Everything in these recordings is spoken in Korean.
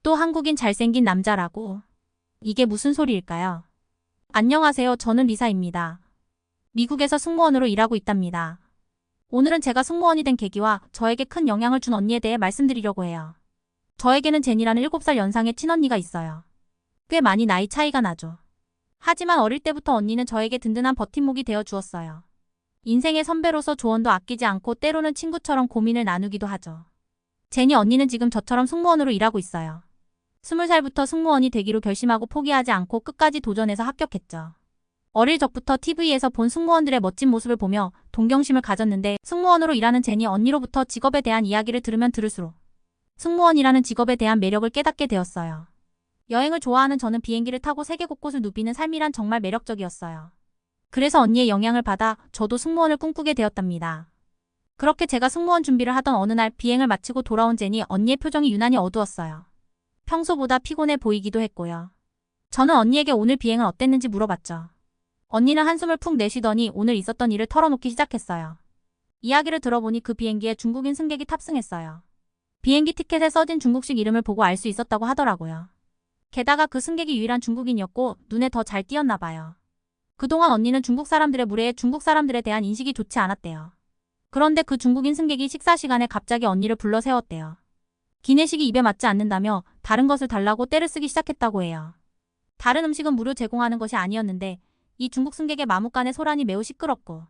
또 한국인 잘생긴 남자라고. 이게 무슨 소리일까요? 안녕하세요. 저는 리사입니다. 미국에서 승무원으로 일하고 있답니다. 오늘은 제가 승무원이 된 계기와 저에게 큰 영향을 준 언니에 대해 말씀드리려고 해요. 저에게는 제니라는 7살 연상의 친언니가 있어요. 꽤 많이 나이 차이가 나죠. 하지만 어릴 때부터 언니는 저에게 든든한 버팀목이 되어 주었어요. 인생의 선배로서 조언도 아끼지 않고 때로는 친구처럼 고민을 나누기도 하죠. 제니 언니는 지금 저처럼 승무원으로 일하고 있어요. 20살부터 승무원이 되기로 결심하고 포기하지 않고 끝까지 도전해서 합격했죠. 어릴 적부터 TV에서 본 승무원들의 멋진 모습을 보며 동경심을 가졌는데 승무원으로 일하는 제니 언니로부터 직업에 대한 이야기를 들으면 들을수록 승무원이라는 직업에 대한 매력을 깨닫게 되었어요. 여행을 좋아하는 저는 비행기를 타고 세계 곳곳을 누비는 삶이란 정말 매력적이었어요. 그래서 언니의 영향을 받아 저도 승무원을 꿈꾸게 되었답니다. 그렇게 제가 승무원 준비를 하던 어느 날 비행을 마치고 돌아온 제니 언니의 표정이 유난히 어두웠어요. 평소보다 피곤해 보이기도 했고요. 저는 언니에게 오늘 비행은 어땠는지 물어봤죠. 언니는 한숨을 푹 내쉬더니 오늘 있었던 일을 털어놓기 시작했어요. 이야기를 들어보니 그 비행기에 중국인 승객이 탑승했어요. 비행기 티켓에 써진 중국식 이름을 보고 알 수 있었다고 하더라고요. 게다가 그 승객이 유일한 중국인이었고 눈에 더 잘 띄었나 봐요. 그동안 언니는 중국 사람들의 무례에 중국 사람들에 대한 인식이 좋지 않았대요. 그런데 그 중국인 승객이 식사 시간에 갑자기 언니를 불러 세웠대요. 기내식이 입에 맞지 않는다며 다른 것을 달라고 떼를 쓰기 시작했다고 해요. 다른 음식은 무료 제공하는 것이 아니었는데 이 중국 승객의 마묵간의 소란이 매우 시끄럽고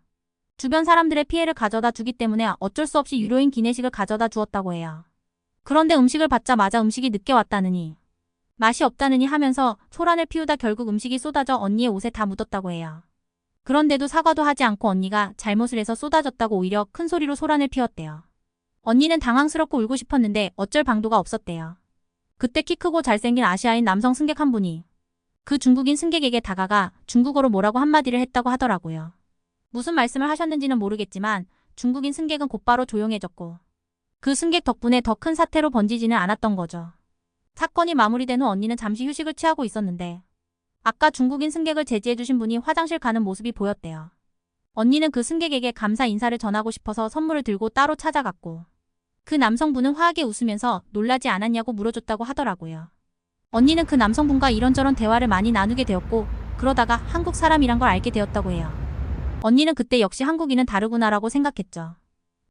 주변 사람들의 피해를 가져다 주기 때문에 어쩔 수 없이 유료인 기내식을 가져다 주었다고 해요. 그런데 음식을 받자마자 음식이 늦게 왔다느니 맛이 없다느니 하면서 소란을 피우다 결국 음식이 쏟아져 언니의 옷에 다 묻었다고 해요. 그런데도 사과도 하지 않고 언니가 잘못을 해서 쏟아졌다고 오히려 큰 소리로 소란을 피웠대요. 언니는 당황스럽고 울고 싶었는데 어쩔 방도가 없었대요. 그때 키 크고 잘생긴 아시아인 남성 승객 한 분이 그 중국인 승객에게 다가가 중국어로 뭐라고 한마디를 했다고 하더라고요. 무슨 말씀을 하셨는지는 모르겠지만 중국인 승객은 곧바로 조용해졌고 그 승객 덕분에 더 큰 사태로 번지지는 않았던 거죠. 사건이 마무리된 후 언니는 잠시 휴식을 취하고 있었는데 아까 중국인 승객을 제지해주신 분이 화장실 가는 모습이 보였대요. 언니는 그 승객에게 감사 인사를 전하고 싶어서 선물을 들고 따로 찾아갔고 그 남성분은 화하게 웃으면서 놀라지 않았냐고 물어줬다고 하더라고요. 언니는 그 남성분과 이런저런 대화를 많이 나누게 되었고 그러다가 한국 사람이란 걸 알게 되었다고 해요. 언니는 그때 역시 한국인은 다르구나라고 생각했죠.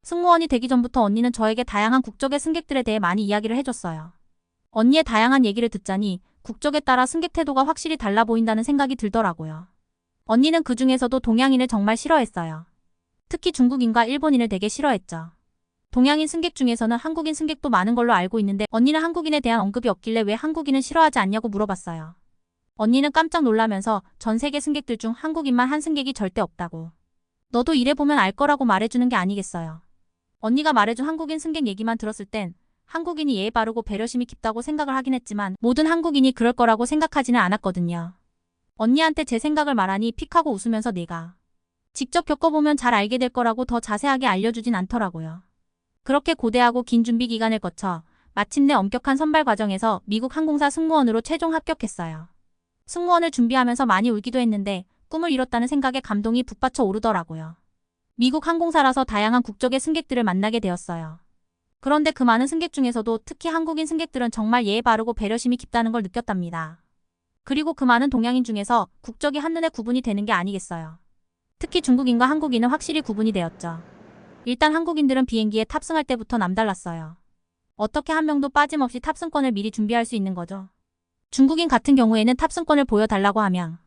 승무원이 되기 전부터 언니는 저에게 다양한 국적의 승객들에 대해 많이 이야기를 해줬어요. 언니의 다양한 얘기를 듣자니 국적에 따라 승객 태도가 확실히 달라 보인다는 생각이 들더라고요. 언니는 그 중에서도 동양인을 정말 싫어했어요. 특히 중국인과 일본인을 되게 싫어했죠. 동양인 승객 중에서는 한국인 승객도 많은 걸로 알고 있는데 언니는 한국인에 대한 언급이 없길래 왜 한국인은 싫어하지 않냐고 물어봤어요. 언니는 깜짝 놀라면서 전 세계 승객들 중 한국인만 한 승객이 절대 없다고. 너도 일해보면 알 거라고 말해주는 게 아니겠어요. 언니가 말해준 한국인 승객 얘기만 들었을 땐 한국인이 예의 바르고 배려심이 깊다고 생각을 하긴 했지만 모든 한국인이 그럴 거라고 생각하지는 않았거든요. 언니한테 제 생각을 말하니 픽하고 웃으면서 내가 직접 겪어보면 잘 알게 될 거라고 더 자세하게 알려주진 않더라고요. 그렇게 고대하고 긴 준비 기간을 거쳐 마침내 엄격한 선발 과정에서 미국 항공사 승무원으로 최종 합격했어요. 승무원을 준비하면서 많이 울기도 했는데 꿈을 이뤘다는 생각에 감동이 북받쳐 오르더라고요. 미국 항공사라서 다양한 국적의 승객들을 만나게 되었어요. 그런데 그 많은 승객 중에서도 특히 한국인 승객들은 정말 예의 바르고 배려심이 깊다는 걸 느꼈답니다. 그리고 그 많은 동양인 중에서 국적이 한눈에 구분이 되는 게 아니겠어요. 특히 중국인과 한국인은 확실히 구분이 되었죠. 일단 한국인들은 비행기에 탑승할 때부터 남달랐어요. 어떻게 한 명도 빠짐없이 탑승권을 미리 준비할 수 있는 거죠. 중국인 같은 경우에는 탑승권을 보여달라고 하면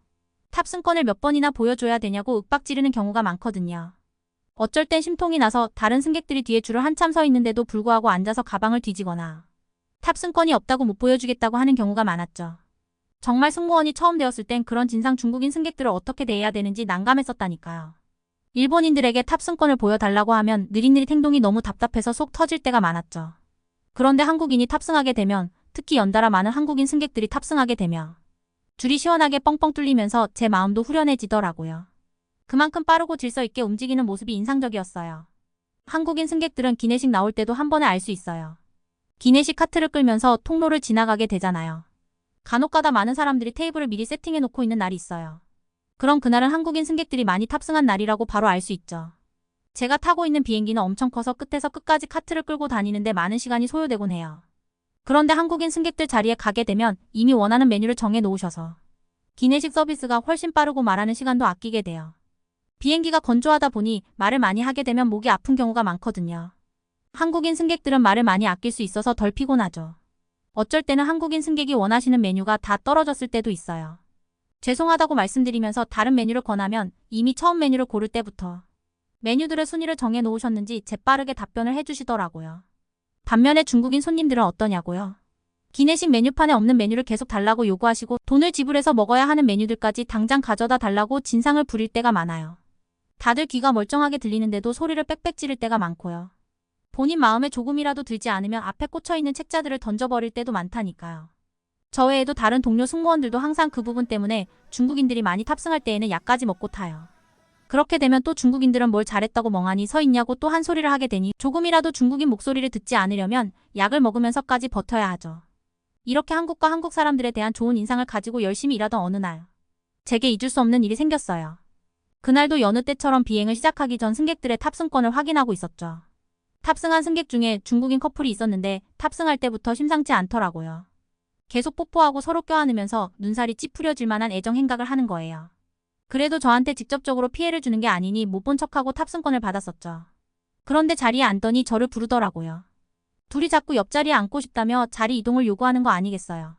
탑승권을 몇 번이나 보여줘야 되냐고 윽박 지르는 경우가 많거든요. 어쩔 땐 심통이 나서 다른 승객들이 뒤에 줄을 한참 서 있는데도 불구하고 앉아서 가방을 뒤지거나 탑승권이 없다고 못 보여주겠다고 하는 경우가 많았죠. 정말 승무원이 처음 되었을 땐 그런 진상 중국인 승객들을 어떻게 대해야 되는지 난감했었다니까요. 일본인들에게 탑승권을 보여달라고 하면 느릿느릿 행동이 너무 답답해서 속 터질 때가 많았죠. 그런데 한국인이 탑승하게 되면 특히 연달아 많은 한국인 승객들이 탑승하게 되며 줄이 시원하게 뻥뻥 뚫리면서 제 마음도 후련해지더라고요. 그만큼 빠르고 질서 있게 움직이는 모습이 인상적이었어요. 한국인 승객들은 기내식 나올 때도 한 번에 알 수 있어요. 기내식 카트를 끌면서 통로를 지나가게 되잖아요. 간혹가다 많은 사람들이 테이블을 미리 세팅해 놓고 있는 날이 있어요. 그럼 그날은 한국인 승객들이 많이 탑승한 날이라고 바로 알 수 있죠. 제가 타고 있는 비행기는 엄청 커서 끝에서 끝까지 카트를 끌고 다니는데 많은 시간이 소요되곤 해요. 그런데 한국인 승객들 자리에 가게 되면 이미 원하는 메뉴를 정해 놓으셔서 기내식 서비스가 훨씬 빠르고 말하는 시간도 아끼게 돼요. 비행기가 건조하다 보니 말을 많이 하게 되면 목이 아픈 경우가 많거든요. 한국인 승객들은 말을 많이 아낄 수 있어서 덜 피곤하죠. 어쩔 때는 한국인 승객이 원하시는 메뉴가 다 떨어졌을 때도 있어요. 죄송하다고 말씀드리면서 다른 메뉴를 권하면 이미 처음 메뉴를 고를 때부터 메뉴들의 순위를 정해 놓으셨는지 재빠르게 답변을 해주시더라고요. 반면에 중국인 손님들은 어떠냐고요? 기내식 메뉴판에 없는 메뉴를 계속 달라고 요구하시고 돈을 지불해서 먹어야 하는 메뉴들까지 당장 가져다 달라고 진상을 부릴 때가 많아요. 다들 귀가 멀쩡하게 들리는데도 소리를 빽빽 지를 때가 많고요. 본인 마음에 조금이라도 들지 않으면 앞에 꽂혀있는 책자들을 던져버릴 때도 많다니까요. 저 외에도 다른 동료 승무원들도 항상 그 부분 때문에 중국인들이 많이 탑승할 때에는 약까지 먹고 타요. 그렇게 되면 또 중국인들은 뭘 잘했다고 멍하니 서 있냐고 또 한 소리를 하게 되니 조금이라도 중국인 목소리를 듣지 않으려면 약을 먹으면서까지 버텨야 하죠. 이렇게 한국과 한국 사람들에 대한 좋은 인상을 가지고 열심히 일하던 어느 날 제게 잊을 수 없는 일이 생겼어요. 그날도 여느 때처럼 비행을 시작하기 전 승객들의 탑승권을 확인하고 있었죠. 탑승한 승객 중에 중국인 커플이 있었는데 탑승할 때부터 심상치 않더라고요. 계속 뽀뽀하고 서로 껴안으면서 눈살이 찌푸려질 만한 애정 행각을 하는 거예요. 그래도 저한테 직접적으로 피해를 주는 게 아니니 못 본 척하고 탑승권을 받았었죠. 그런데 자리에 앉더니 저를 부르더라고요. 둘이 자꾸 옆자리에 앉고 싶다며 자리 이동을 요구하는 거 아니겠어요.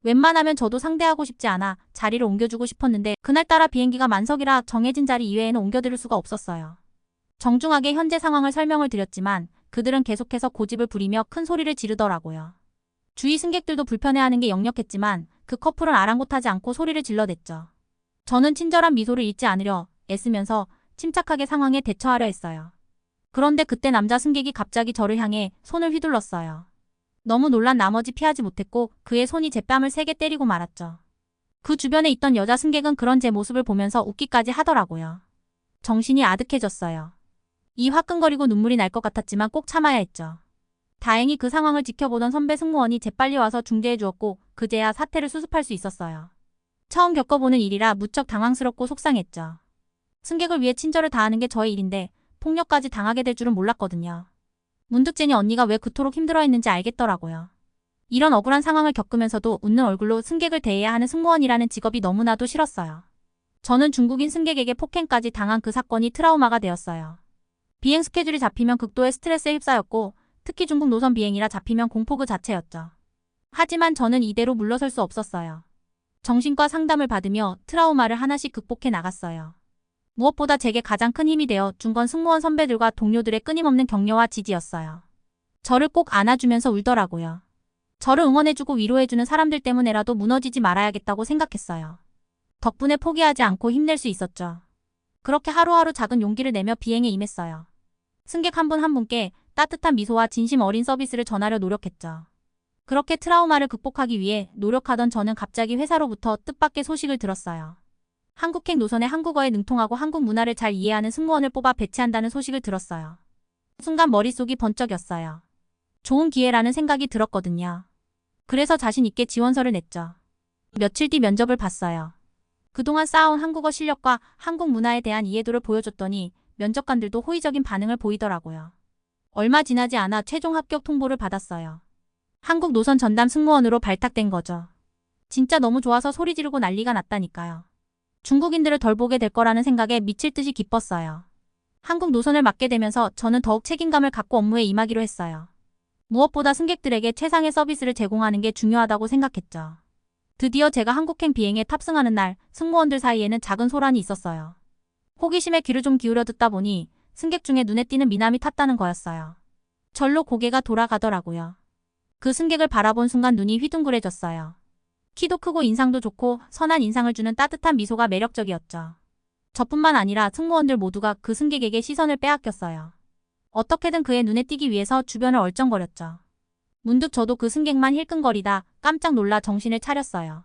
웬만하면 저도 상대하고 싶지 않아 자리를 옮겨주고 싶었는데 그날따라 비행기가 만석이라 정해진 자리 이외에는 옮겨드릴 수가 없었어요. 정중하게 현재 상황을 설명을 드렸지만 그들은 계속해서 고집을 부리며 큰 소리를 지르더라고요. 주위 승객들도 불편해하는 게 역력했지만 그 커플은 아랑곳하지 않고 소리를 질러댔죠. 저는 친절한 미소를 잃지 않으려 애쓰면서 침착하게 상황에 대처하려 했어요. 그런데 그때 남자 승객이 갑자기 저를 향해 손을 휘둘렀어요. 너무 놀란 나머지 피하지 못했고 그의 손이 제 뺨을 세게 때리고 말았죠. 그 주변에 있던 여자 승객은 그런 제 모습을 보면서 웃기까지 하더라고요. 정신이 아득해졌어요. 이 화끈거리고 눈물이 날 것 같았지만 꼭 참아야 했죠. 다행히 그 상황을 지켜보던 선배 승무원이 재빨리 와서 중재해 주었고 그제야 사태를 수습할 수 있었어요. 처음 겪어보는 일이라 무척 당황스럽고 속상했죠. 승객을 위해 친절을 다하는 게 저의 일인데 폭력까지 당하게 될 줄은 몰랐거든요. 문득 제니 언니가 왜 그토록 힘들어했는지 알겠더라고요. 이런 억울한 상황을 겪으면서도 웃는 얼굴로 승객을 대해야 하는 승무원이라는 직업이 너무나도 싫었어요. 저는 중국인 승객에게 폭행까지 당한 그 사건이 트라우마가 되었어요. 비행 스케줄이 잡히면 극도의 스트레스에 휩싸였고 특히 중국 노선 비행이라 잡히면 공포 그 자체였죠. 하지만 저는 이대로 물러설 수 없었어요. 정신과 상담을 받으며 트라우마를 하나씩 극복해 나갔어요. 무엇보다 제게 가장 큰 힘이 되어 준 건 승무원 선배들과 동료들의 끊임없는 격려와 지지였어요. 저를 꼭 안아주면서 울더라고요. 저를 응원해주고 위로해주는 사람들 때문에라도 무너지지 말아야겠다고 생각했어요. 덕분에 포기하지 않고 힘낼 수 있었죠. 그렇게 하루하루 작은 용기를 내며 비행에 임했어요. 승객 한 분 한 분께 따뜻한 미소와 진심 어린 서비스를 전하려 노력했죠. 그렇게 트라우마를 극복하기 위해 노력하던 저는 갑자기 회사로부터 뜻밖의 소식을 들었어요. 한국행 노선에 한국어에 능통하고 한국 문화를 잘 이해하는 승무원을 뽑아 배치한다는 소식을 들었어요. 순간 머릿속이 번쩍였어요. 좋은 기회라는 생각이 들었거든요. 그래서 자신 있게 지원서를 냈죠. 며칠 뒤 면접을 봤어요. 그동안 쌓아온 한국어 실력과 한국 문화에 대한 이해도를 보여줬더니 면접관들도 호의적인 반응을 보이더라고요. 얼마 지나지 않아 최종 합격 통보를 받았어요. 한국 노선 전담 승무원으로 발탁된 거죠. 진짜 너무 좋아서 소리 지르고 난리가 났다니까요. 중국인들을 덜 보게 될 거라는 생각에 미칠 듯이 기뻤어요. 한국 노선을 맡게 되면서 저는 더욱 책임감을 갖고 업무에 임하기로 했어요. 무엇보다 승객들에게 최상의 서비스를 제공하는 게 중요하다고 생각했죠. 드디어 제가 한국행 비행에 탑승하는 날 승무원들 사이에는 작은 소란이 있었어요. 호기심에 귀를 좀 기울여 듣다 보니 승객 중에 눈에 띄는 미남이 탔다는 거였어요. 절로 고개가 돌아가더라고요. 그 승객을 바라본 순간 눈이 휘둥그레졌어요. 키도 크고 인상도 좋고 선한 인상을 주는 따뜻한 미소가 매력적이었죠. 저뿐만 아니라 승무원들 모두가 그 승객에게 시선을 빼앗겼어요. 어떻게든 그의 눈에 띄기 위해서 주변을 얼쩡거렸죠. 문득 저도 그 승객만 힐끔거리다 깜짝 놀라 정신을 차렸어요.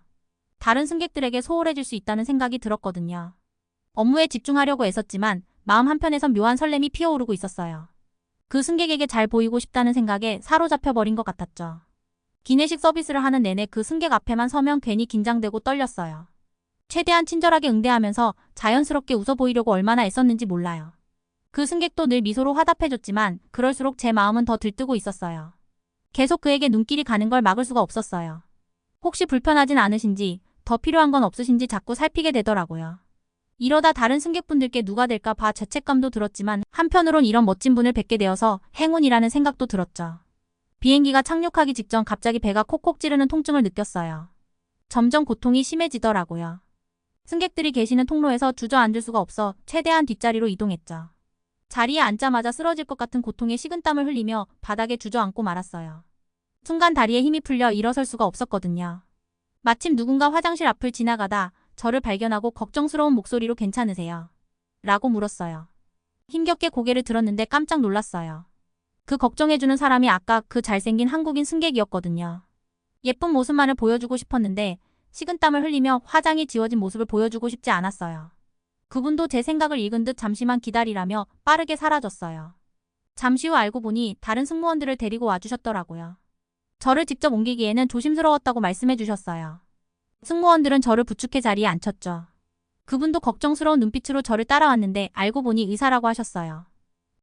다른 승객들에게 소홀해질 수 있다는 생각이 들었거든요. 업무에 집중하려고 애썼지만 마음 한편에선 묘한 설렘이 피어오르고 있었어요. 그 승객에게 잘 보이고 싶다는 생각에 사로잡혀버린 것 같았죠. 기내식 서비스를 하는 내내 그 승객 앞에만 서면 괜히 긴장되고 떨렸어요. 최대한 친절하게 응대하면서 자연스럽게 웃어 보이려고 얼마나 애썼는지 몰라요. 그 승객도 늘 미소로 화답해줬지만 그럴수록 제 마음은 더 들뜨고 있었어요. 계속 그에게 눈길이 가는 걸 막을 수가 없었어요. 혹시 불편하진 않으신지, 더 필요한 건 없으신지 자꾸 살피게 되더라고요. 이러다 다른 승객분들께 누가 될까 봐 죄책감도 들었지만 한편으론 이런 멋진 분을 뵙게 되어서 행운이라는 생각도 들었죠. 비행기가 착륙하기 직전 갑자기 배가 콕콕 찌르는 통증을 느꼈어요. 점점 고통이 심해지더라고요. 승객들이 계시는 통로에서 주저앉을 수가 없어 최대한 뒷자리로 이동했죠. 자리에 앉자마자 쓰러질 것 같은 고통에 식은땀을 흘리며 바닥에 주저앉고 말았어요. 순간 다리에 힘이 풀려 일어설 수가 없었거든요. 마침 누군가 화장실 앞을 지나가다 저를 발견하고 걱정스러운 목소리로 괜찮으세요? 라고 물었어요. 힘겹게 고개를 들었는데 깜짝 놀랐어요. 그 걱정해주는 사람이 아까 그 잘생긴 한국인 승객이었거든요. 예쁜 모습만을 보여주고 싶었는데 식은땀을 흘리며 화장이 지워진 모습을 보여주고 싶지 않았어요. 그분도 제 생각을 읽은 듯 잠시만 기다리라며 빠르게 사라졌어요. 잠시 후 알고 보니 다른 승무원들을 데리고 와주셨더라고요. 저를 직접 옮기기에는 조심스러웠다고 말씀해 주셨어요. 승무원들은 저를 부축해 자리에 앉혔죠. 그분도 걱정스러운 눈빛으로 저를 따라왔는데 알고 보니 의사라고 하셨어요.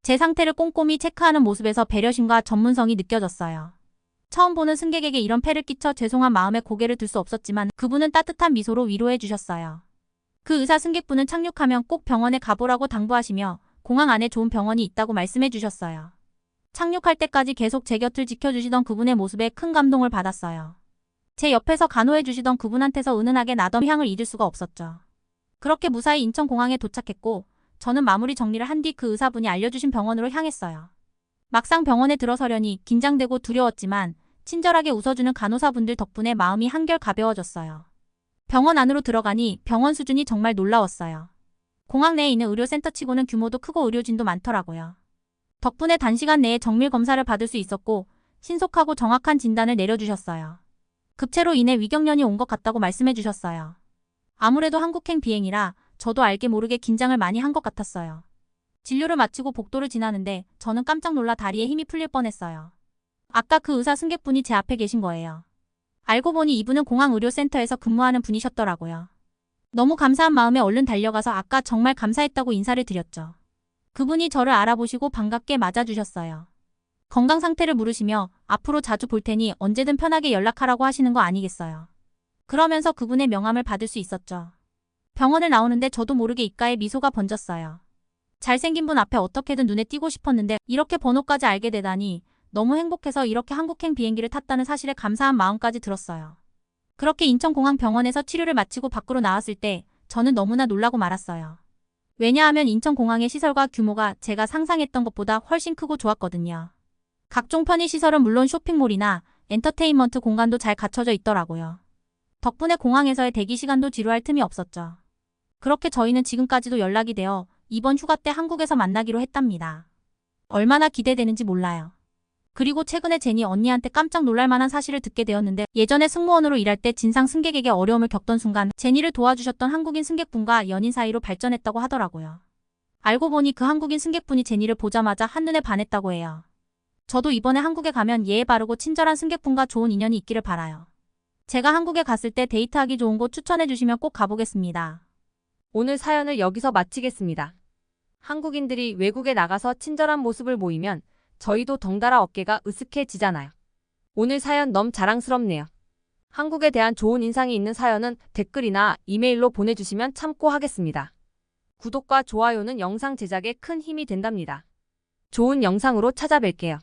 제 상태를 꼼꼼히 체크하는 모습에서 배려심과 전문성이 느껴졌어요. 처음 보는 승객에게 이런 폐를 끼쳐 죄송한 마음에 고개를 들 수 없었지만 그분은 따뜻한 미소로 위로해 주셨어요. 그 의사 승객분은 착륙하면 꼭 병원에 가보라고 당부하시며 공항 안에 좋은 병원이 있다고 말씀해 주셨어요. 착륙할 때까지 계속 제 곁을 지켜주시던 그분의 모습에 큰 감동을 받았어요. 제 옆에서 간호해 주시던 그분한테서 은은하게 나던 향을 잊을 수가 없었죠. 그렇게 무사히 인천공항에 도착했고 저는 마무리 정리를 한 뒤 그 의사분이 알려주신 병원으로 향했어요. 막상 병원에 들어서려니 긴장되고 두려웠지만 친절하게 웃어주는 간호사분들 덕분에 마음이 한결 가벼워졌어요. 병원 안으로 들어가니 병원 수준이 정말 놀라웠어요. 공항 내에 있는 의료센터치고는 규모도 크고 의료진도 많더라고요. 덕분에 단시간 내에 정밀 검사를 받을 수 있었고 신속하고 정확한 진단을 내려주셨어요. 급체로 인해 위경련이 온 것 같다고 말씀해 주셨어요. 아무래도 한국행 비행이라 저도 알게 모르게 긴장을 많이 한 것 같았어요. 진료를 마치고 복도를 지나는데 저는 깜짝 놀라 다리에 힘이 풀릴 뻔했어요. 아까 그 의사 승객분이 제 앞에 계신 거예요. 알고 보니 이분은 공항의료센터에서 근무하는 분이셨더라고요. 너무 감사한 마음에 얼른 달려가서 아까 정말 감사했다고 인사를 드렸죠. 그분이 저를 알아보시고 반갑게 맞아주셨어요. 건강 상태를 물으시며 앞으로 자주 볼 테니 언제든 편하게 연락하라고 하시는 거 아니겠어요. 그러면서 그분의 명함을 받을 수 있었죠. 병원을 나오는데 저도 모르게 입가에 미소가 번졌어요. 잘생긴 분 앞에 어떻게든 눈에 띄고 싶었는데 이렇게 번호까지 알게 되다니 너무 행복해서 이렇게 한국행 비행기를 탔다는 사실에 감사한 마음까지 들었어요. 그렇게 인천공항 병원에서 치료를 마치고 밖으로 나왔을 때 저는 너무나 놀라고 말았어요. 왜냐하면 인천공항의 시설과 규모가 제가 상상했던 것보다 훨씬 크고 좋았거든요. 각종 편의시설은 물론 쇼핑몰이나 엔터테인먼트 공간도 잘 갖춰져 있더라고요. 덕분에 공항에서의 대기시간도 지루할 틈이 없었죠. 그렇게 저희는 지금까지도 연락이 되어 이번 휴가 때 한국에서 만나기로 했답니다. 얼마나 기대되는지 몰라요. 그리고 최근에 제니 언니한테 깜짝 놀랄 만한 사실을 듣게 되었는데 예전에 승무원으로 일할 때 진상 승객에게 어려움을 겪던 순간 제니를 도와주셨던 한국인 승객분과 연인 사이로 발전했다고 하더라고요. 알고 보니 그 한국인 승객분이 제니를 보자마자 한눈에 반했다고 해요. 저도 이번에 한국에 가면 예의 바르고 친절한 승객분과 좋은 인연이 있기를 바라요. 제가 한국에 갔을 때 데이트하기 좋은 곳 추천해 주시면 꼭 가보겠습니다. 오늘 사연을 여기서 마치겠습니다. 한국인들이 외국에 나가서 친절한 모습을 보이면 저희도 덩달아 어깨가 으쓱해지잖아요. 오늘 사연 너무 자랑스럽네요. 한국에 대한 좋은 인상이 있는 사연은 댓글이나 이메일로 보내주시면 참고하겠습니다. 구독과 좋아요는 영상 제작에 큰 힘이 된답니다. 좋은 영상으로 찾아뵐게요.